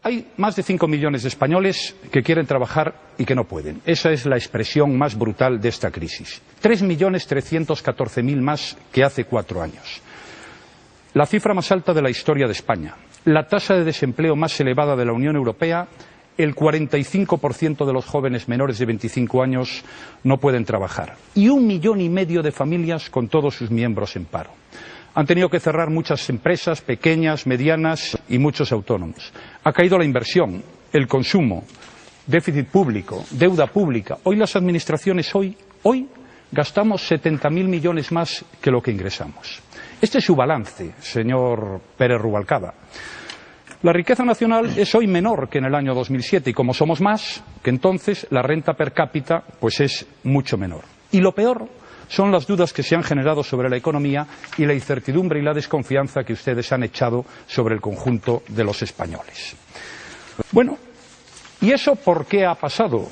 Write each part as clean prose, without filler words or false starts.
Hay más de 5 millones de españoles que quieren trabajar y que no pueden. Esa es la expresión más brutal de esta crisis. 3.314.000 más que hace 4 años. La cifra más alta de la historia de España. La tasa de desempleo más elevada de la Unión Europea. El 45% de los jóvenes menores de 25 años no pueden trabajar. Y 1,5 millones de familias con todos sus miembros en paro. Han tenido que cerrar muchas empresas, pequeñas, medianas y muchos autónomos. Ha caído la inversión, el consumo, déficit público, deuda pública. Hoy las administraciones, hoy gastamos 70.000 millones más que lo que ingresamos. Este es su balance, señor Pérez Rubalcaba. La riqueza nacional es hoy menor que en el año 2007 y como somos más que entonces, la renta per cápita pues es mucho menor. Y lo peor son las dudas que se han generado sobre la economía y la incertidumbre y la desconfianza que ustedes han echado sobre el conjunto de los españoles. Bueno, ¿y eso por qué ha pasado?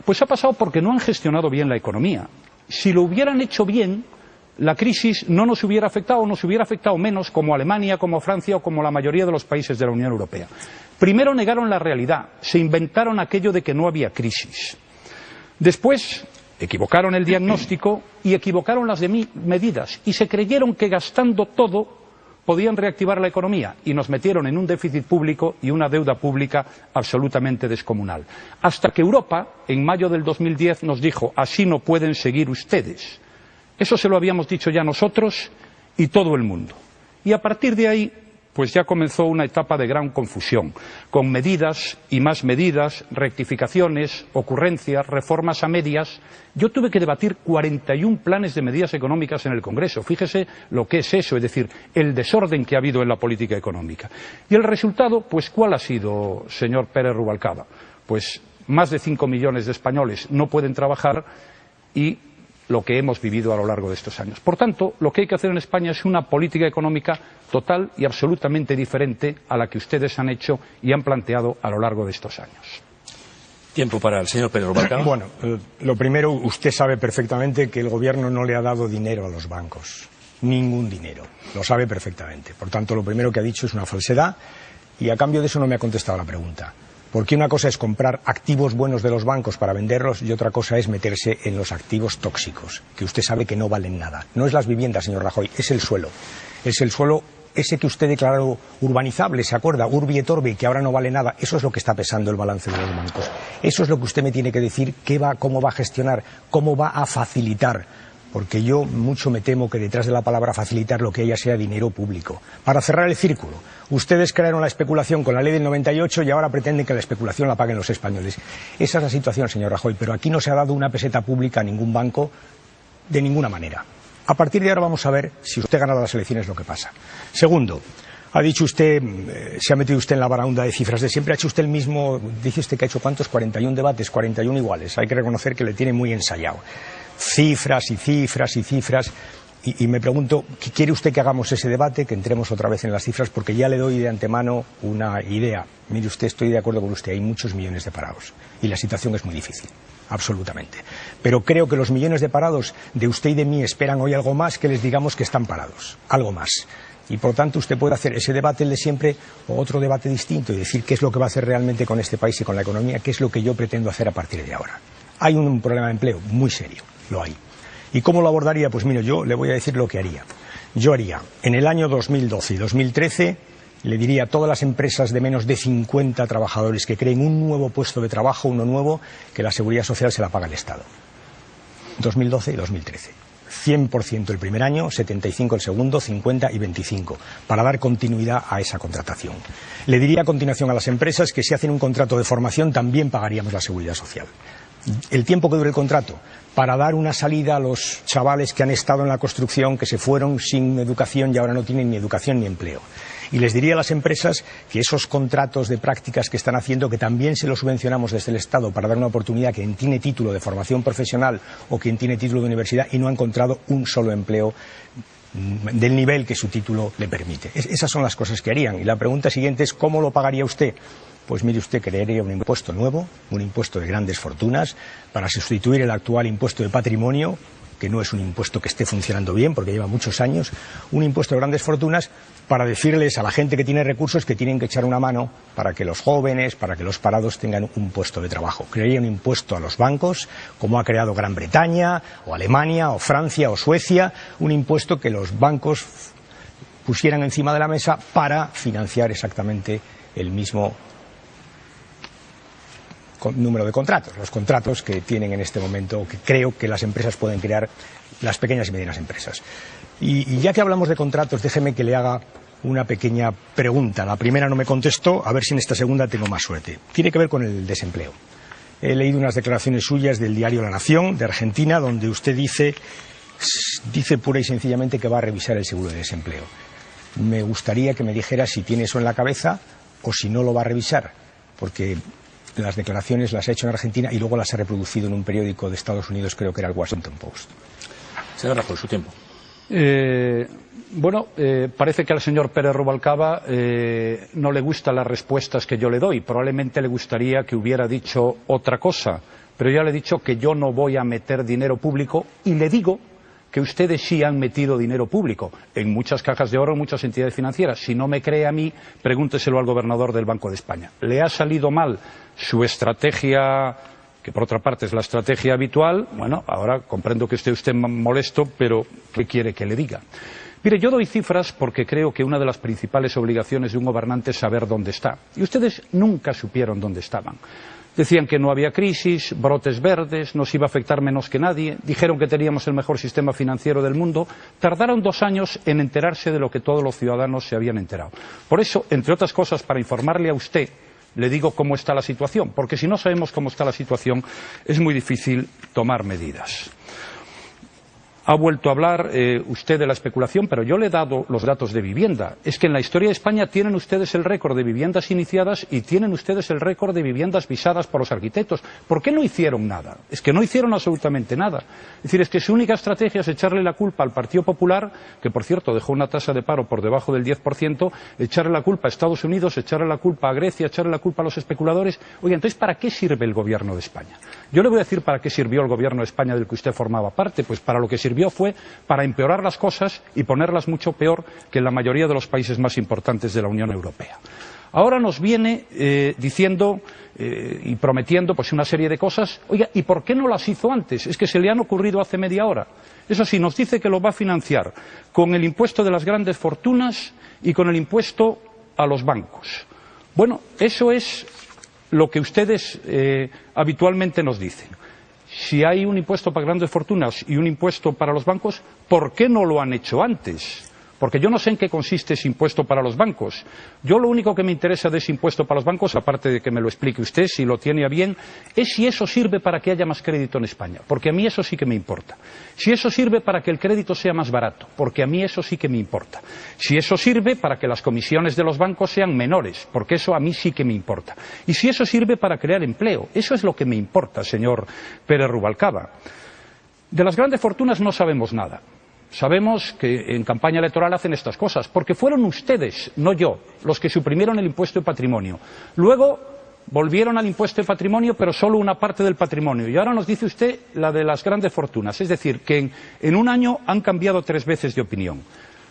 Pues ha pasado porque no han gestionado bien la economía. Si lo hubieran hecho bien, la crisis no nos hubiera afectado o nos hubiera afectado menos como a Alemania, como a Francia o como la mayoría de los países de la Unión Europea. Primero negaron la realidad, se inventaron aquello de que no había crisis. Después equivocaron el diagnóstico y equivocaron las medidas y se creyeron que gastando todo podían reactivar la economía y nos metieron en un déficit público y una deuda pública absolutamente descomunal. Hasta que Europa, en mayo del 2010, nos dijo: así no pueden seguir ustedes. Eso se lo habíamos dicho ya nosotros y todo el mundo. Y a partir de ahí, pues ya comenzó una etapa de gran confusión, con medidas y más medidas, rectificaciones, ocurrencias, reformas a medias. Yo tuve que debatir 41 planes de medidas económicas en el Congreso. Fíjese lo que es eso, es decir, el desorden que ha habido en la política económica. Y el resultado, pues ¿cuál ha sido, señor Pérez Rubalcaba? Pues más de 5 millones de españoles no pueden trabajar y lo que hemos vivido a lo largo de estos años. Por tanto, lo que hay que hacer en España es una política económica total y absolutamente diferente a la que ustedes han hecho y han planteado a lo largo de estos años. Tiempo para el señor Pérez Rubalcaba. Bueno, lo primero, usted sabe perfectamente que el Gobierno no le ha dado dinero a los bancos. Ningún dinero. Lo sabe perfectamente. Por tanto, lo primero que ha dicho es una falsedad y a cambio de eso no me ha contestado la pregunta. Porque una cosa es comprar activos buenos de los bancos para venderlos y otra cosa es meterse en los activos tóxicos, que usted sabe que no valen nada. No es las viviendas, señor Rajoy, es el suelo. Es el suelo ese que usted declaró urbanizable, ¿se acuerda? Urbi et orbi, que ahora no vale nada. Eso es lo que está pesando el balance de los bancos. Eso es lo que usted me tiene que decir, cómo va a gestionar, cómo va a facilitar. Porque yo mucho me temo que detrás de la palabra facilitar lo que haya sea dinero público. Para cerrar el círculo, ustedes crearon la especulación con la ley del 98 y ahora pretenden que la especulación la paguen los españoles. Esa es la situación, señor Rajoy, pero aquí no se ha dado una peseta pública a ningún banco de ninguna manera. A partir de ahora vamos a ver si usted gana las elecciones lo que pasa. Segundo, ha dicho usted, se ha metido usted en la baraunda de cifras de siempre, ha hecho usted el mismo, dice usted que ha hecho ¿cuántos? 41 debates, 41 iguales. Hay que reconocer que le tiene muy ensayado. Cifras y cifras y cifras y me pregunto, ¿quiere usted que hagamos ese debate, que entremos otra vez en las cifras? Porque ya le doy de antemano una idea. Mire usted, estoy de acuerdo con usted, hay muchos millones de parados y la situación es muy difícil, absolutamente. Pero creo que los millones de parados de usted y de mí esperan hoy algo más que les digamos que están parados, algo más. Y por tanto usted puede hacer ese debate, el de siempre, o otro debate distinto y decir qué es lo que va a hacer realmente con este país y con la economía, qué es lo que yo pretendo hacer a partir de ahora. Hay un problema de empleo muy serio. Lo hay. ¿Y cómo lo abordaría? Pues mire, yo le voy a decir lo que haría. Yo haría, en el año 2012 y 2013, le diría a todas las empresas de menos de 50 trabajadores que creen un nuevo puesto de trabajo, uno nuevo, que la seguridad social se la paga el Estado. 2012 y 2013. 100% el primer año, 75 el segundo, 50 y 25, para dar continuidad a esa contratación. Le diría a continuación a las empresas que si hacen un contrato de formación también pagaríamos la seguridad social. El tiempo que dure el contrato, para dar una salida a los chavales que han estado en la construcción, que se fueron sin educación y ahora no tienen ni educación ni empleo. Y les diría a las empresas que esos contratos de prácticas que están haciendo, que también se los subvencionamos desde el Estado para dar una oportunidad a quien tiene título de formación profesional o quien tiene título de universidad y no ha encontrado un solo empleo del nivel que su título le permite. Esas son las cosas que harían. Y la pregunta siguiente es, ¿cómo lo pagaría usted? Pues mire usted, crearía un impuesto nuevo, un impuesto de grandes fortunas, para sustituir el actual impuesto de patrimonio, que no es un impuesto que esté funcionando bien, porque lleva muchos años, un impuesto de grandes fortunas, para decirles a la gente que tiene recursos que tienen que echar una mano para que los jóvenes, para que los parados tengan un puesto de trabajo. Crearía un impuesto a los bancos, como ha creado Gran Bretaña, o Alemania, o Francia, o Suecia, un impuesto que los bancos pusieran encima de la mesa para financiar exactamente el mismo número de contratos, los contratos que tienen en este momento, que creo que las empresas pueden crear, las pequeñas y medianas empresas. Y ya que hablamos de contratos, déjeme que le haga una pequeña pregunta. La primera no me contestó, a ver si en esta segunda tengo más suerte. Tiene que ver con el desempleo. He leído unas declaraciones suyas del diario La Nación, de Argentina, donde usted dice pura y sencillamente que va a revisar el seguro de desempleo. Me gustaría que me dijera si tiene eso en la cabeza o si no lo va a revisar, porque las declaraciones las ha hecho en Argentina y luego las ha reproducido en un periódico de Estados Unidos, creo que era el Washington Post. Señor Rajoy, su tiempo. Parece que al señor Pérez Rubalcaba no le gustan las respuestas que yo le doy. Probablemente le gustaría que hubiera dicho otra cosa, pero ya le he dicho que yo no voy a meter dinero público y le digo que ustedes sí han metido dinero público en muchas cajas de oro, en muchas entidades financieras. Si no me cree a mí, pregúnteselo al gobernador del Banco de España. ¿Le ha salido mal su estrategia, que por otra parte es la estrategia habitual? Bueno, ahora comprendo que esté usted molesto, pero ¿qué quiere que le diga? Mire, yo doy cifras porque creo que una de las principales obligaciones de un gobernante es saber dónde está. Y ustedes nunca supieron dónde estaban. Decían que no había crisis, brotes verdes, nos iba a afectar menos que nadie, dijeron que teníamos el mejor sistema financiero del mundo. Tardaron 2 años en enterarse de lo que todos los ciudadanos se habían enterado. Por eso, entre otras cosas, para informarle a usted, le digo cómo está la situación, porque si no sabemos cómo está la situación, es muy difícil tomar medidas. Ha vuelto a hablar usted de la especulación, pero yo le he dado los datos de vivienda. Es que en la historia de España tienen ustedes el récord de viviendas iniciadas y tienen ustedes el récord de viviendas visadas por los arquitectos. ¿Por qué no hicieron nada? Es que no hicieron absolutamente nada. Es decir, es que su única estrategia es echarle la culpa al Partido Popular, que por cierto dejó una tasa de paro por debajo del 10%, echarle la culpa a Estados Unidos, echarle la culpa a Grecia, echarle la culpa a los especuladores. Oye, entonces, ¿para qué sirve el gobierno de España? Yo le voy a decir para qué sirvió el gobierno de España del que usted formaba parte. Pues para lo que sirvió fue para empeorar las cosas y ponerlas mucho peor que en la mayoría de los países más importantes de la Unión Europea. Ahora nos viene diciendo y prometiendo pues una serie de cosas. Oiga, ¿y por qué no las hizo antes? Es que se le han ocurrido hace media hora. Eso sí, nos dice que lo va a financiar con el impuesto de las grandes fortunas y con el impuesto a los bancos. Bueno, eso es lo que ustedes habitualmente nos dicen. Si hay un impuesto para grandes fortunas y un impuesto para los bancos, ¿por qué no lo han hecho antes? Porque yo no sé en qué consiste ese impuesto para los bancos. Yo lo único que me interesa de ese impuesto para los bancos, aparte de que me lo explique usted, si lo tiene a bien, es si eso sirve para que haya más crédito en España. Porque a mí eso sí que me importa. Si eso sirve para que el crédito sea más barato. Porque a mí eso sí que me importa. Si eso sirve para que las comisiones de los bancos sean menores. Porque eso a mí sí que me importa. Y si eso sirve para crear empleo. Eso es lo que me importa, señor Pérez Rubalcaba. De las grandes fortunas no sabemos nada. Sabemos que en campaña electoral hacen estas cosas, porque fueron ustedes, no yo, los que suprimieron el impuesto de patrimonio. Luego volvieron al impuesto de patrimonio, pero solo una parte del patrimonio. Y ahora nos dice usted la de las grandes fortunas. Es decir, que en un año han cambiado 3 veces de opinión.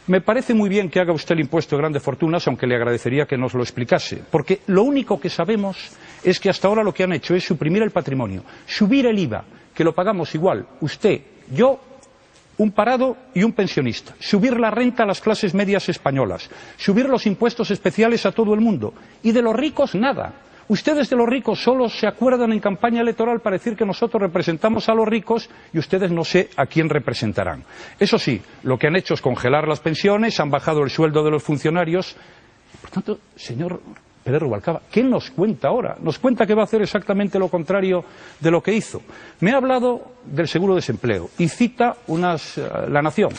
Me parece muy bien que haga usted el impuesto de grandes fortunas, aunque le agradecería que nos lo explicase. Porque lo único que sabemos es que hasta ahora lo que han hecho es suprimir el patrimonio, subir el IVA, que lo pagamos igual, usted, yo, un parado y un pensionista, subir la renta a las clases medias españolas, subir los impuestos especiales a todo el mundo, y de los ricos nada. Ustedes de los ricos solo se acuerdan en campaña electoral para decir que nosotros representamos a los ricos y ustedes no sé a quién representarán. Eso sí, lo que han hecho es congelar las pensiones, han bajado el sueldo de los funcionarios. Por tanto, señor Pérez Rubalcaba, ¿qué nos cuenta ahora? Nos cuenta que va a hacer exactamente lo contrario de lo que hizo. Me ha hablado del seguro de desempleo y cita La Nación.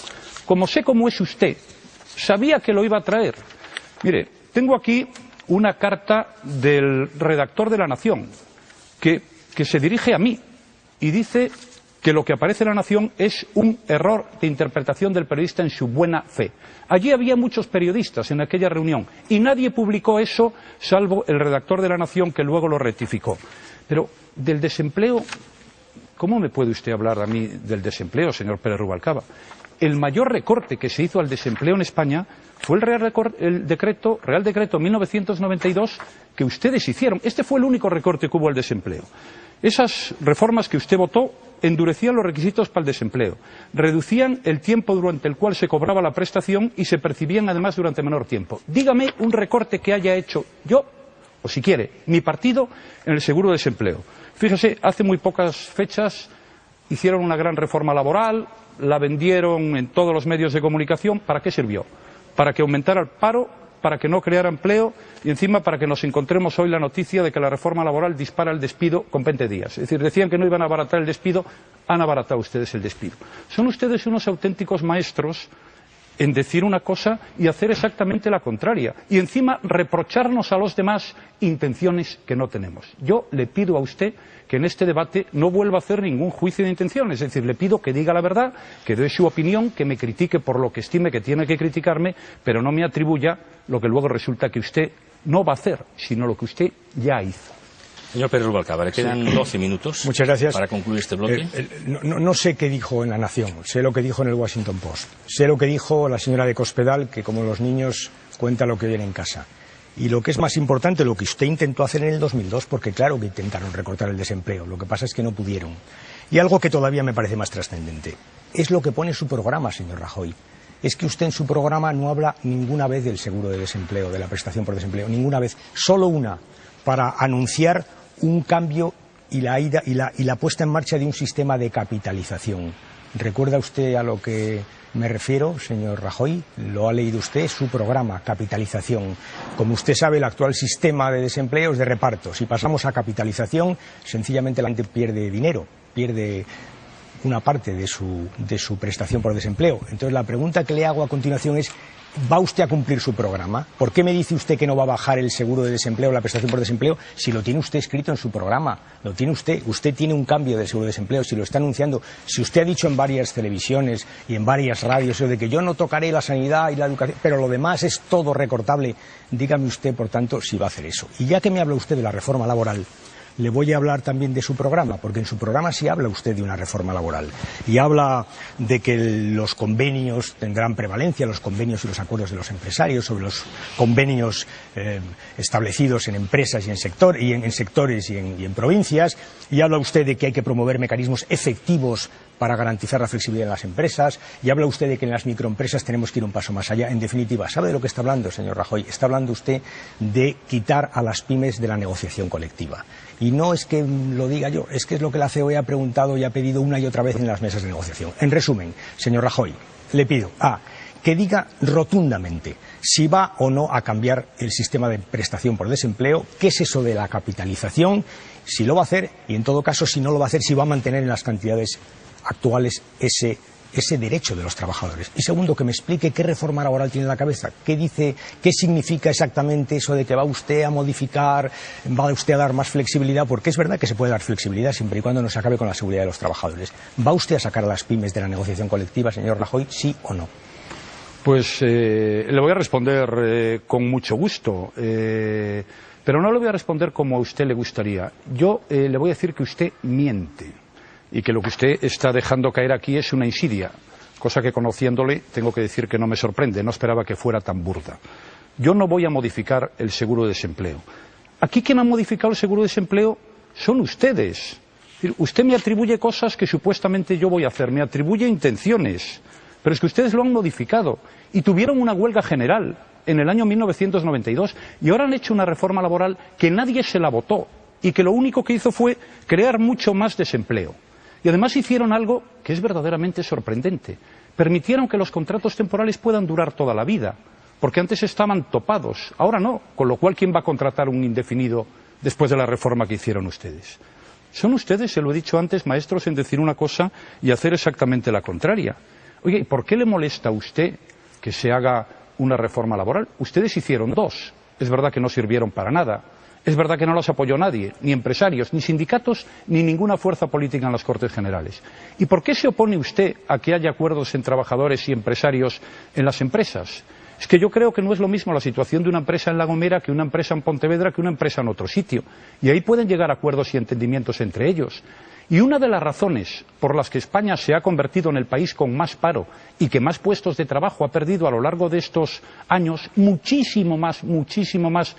Como sé cómo es usted, sabía que lo iba a traer. Mire, tengo aquí una carta del redactor de La Nación que se dirige a mí y dice que lo que aparece en La Nación es un error de interpretación del periodista en su buena fe. Allí había muchos periodistas en aquella reunión y nadie publicó eso salvo el redactor de La Nación, que luego lo rectificó. Pero del desempleo ¿Cómo me puede usted hablar a mí del desempleo, señor Pérez Rubalcaba? El mayor recorte que se hizo al desempleo en España fue el Real Decreto 1992 que ustedes hicieron. Este fue el único recorte que hubo al desempleo. Esas reformas que usted votó endurecían los requisitos para el desempleo, reducían el tiempo durante el cual se cobraba la prestación y se percibían además durante menor tiempo. Dígame un recorte que haya hecho yo, o si quiere, mi partido, en el seguro de desempleo. Fíjese, hace muy pocas fechas hicieron una gran reforma laboral, la vendieron en todos los medios de comunicación. ¿Para qué sirvió? Para que aumentara el paro, para que no creara empleo y encima para que nos encontremos hoy la noticia de que la reforma laboral dispara el despido con 20 días. Es decir, decían que no iban a abaratar el despido, han abaratado ustedes el despido. Son ustedes unos auténticos maestros en decir una cosa y hacer exactamente la contraria. Y encima reprocharnos a los demás intenciones que no tenemos. Yo le pido a usted que en este debate no vuelva a hacer ningún juicio de intenciones. Es decir, le pido que diga la verdad, que dé su opinión, que me critique por lo que estime que tiene que criticarme, pero no me atribuya lo que luego resulta que usted no va a hacer, sino lo que usted ya hizo. Señor Pérez Rubalcaba, le quedan 12 minutos. Muchas gracias. Para concluir este bloque. No sé qué dijo en La Nación, sé lo que dijo en el Washington Post, sé lo que dijo la señora de Cospedal, que como los niños cuenta lo que viene en casa. Y lo que es más importante, lo que usted intentó hacer en el 2002, porque claro que intentaron recortar el desempleo, lo que pasa es que no pudieron. Y algo que todavía me parece más trascendente, es lo que pone en su programa, señor Rajoy. Es que usted en su programa no habla ninguna vez del seguro de desempleo, de la prestación por desempleo, ninguna vez, solo una, para anunciar un cambio y la puesta en marcha de un sistema de capitalización. ¿Recuerda usted a lo que me refiero, señor Rajoy? ¿Lo ha leído usted? Su programa, capitalización. Como usted sabe, el actual sistema de desempleo es de reparto. Si pasamos a capitalización, sencillamente la gente pierde dinero, pierde una parte de su prestación por desempleo. Entonces, la pregunta que le hago a continuación es: ¿va usted a cumplir su programa? ¿Por qué me dice usted que no va a bajar el seguro de desempleo, la prestación por desempleo, si lo tiene usted escrito en su programa? Lo tiene usted. Usted tiene un cambio del seguro de desempleo, si lo está anunciando. Si usted ha dicho en varias televisiones y en varias radios eso de que yo no tocaré la sanidad y la educación, pero lo demás es todo recortable, dígame usted, por tanto, si va a hacer eso. Y ya que me habla usted de la reforma laboral, le voy a hablar también de su programa, porque en su programa sí habla usted de una reforma laboral y habla de que los convenios tendrán prevalencia, los convenios y los acuerdos de los empresarios sobre los convenios establecidos en empresas y en sectores y en provincias, y habla usted de que hay que promover mecanismos efectivos para garantizar la flexibilidad en las empresas, y habla usted de que en las microempresas tenemos que ir un paso más allá. En definitiva, ¿sabe de lo que está hablando, señor Rajoy? Está hablando usted de quitar a las pymes de la negociación colectiva. Y no es que lo diga yo, es que es lo que la COE ha preguntado y ha pedido una y otra vez en las mesas de negociación. En resumen, señor Rajoy, le pido que diga rotundamente si va o no a cambiar el sistema de prestación por desempleo, qué es eso de la capitalización, si lo va a hacer y, en todo caso, si no lo va a hacer, si va a mantener en las cantidades actuales ese derecho de los trabajadores. Y segundo, que me explique qué reforma laboral tiene en la cabeza, qué dice, qué significa exactamente eso de que va usted a modificar, va usted a dar más flexibilidad, porque es verdad que se puede dar flexibilidad siempre y cuando no se acabe con la seguridad de los trabajadores. ¿Va usted a sacar a las pymes de la negociación colectiva, señor Rajoy, sí o no? Pues le voy a responder con mucho gusto, pero no le voy a responder como a usted le gustaría. Yo le voy a decir que usted miente y que lo que usted está dejando caer aquí es una insidia, cosa que, conociéndole, tengo que decir que no me sorprende, no esperaba que fuera tan burda. Yo no voy a modificar el seguro de desempleo. Aquí quien ha modificado el seguro de desempleo son ustedes. Usted me atribuye cosas que supuestamente yo voy a hacer, me atribuye intenciones, pero es que ustedes lo han modificado y tuvieron una huelga general en el año 1992 y ahora han hecho una reforma laboral que nadie se la votó y que lo único que hizo fue crear mucho más desempleo. Y además hicieron algo que es verdaderamente sorprendente. Permitieron que los contratos temporales puedan durar toda la vida, porque antes estaban topados, ahora no, con lo cual, ¿quién va a contratar un indefinido después de la reforma que hicieron ustedes? Son ustedes, se lo he dicho antes, maestros en decir una cosa y hacer exactamente la contraria. Oye, ¿y por qué le molesta a usted que se haga una reforma laboral? Ustedes hicieron dos, es verdad que no sirvieron para nada. Es verdad que no las apoyó nadie, ni empresarios, ni sindicatos, ni ninguna fuerza política en las Cortes Generales. ¿Y por qué se opone usted a que haya acuerdos en trabajadores y empresarios en las empresas? Es que yo creo que no es lo mismo la situación de una empresa en La Gomera que una empresa en Pontevedra que una empresa en otro sitio. Y ahí pueden llegar a acuerdos y entendimientos entre ellos. Y una de las razones por las que España se ha convertido en el país con más paro y que más puestos de trabajo ha perdido a lo largo de estos años, muchísimo más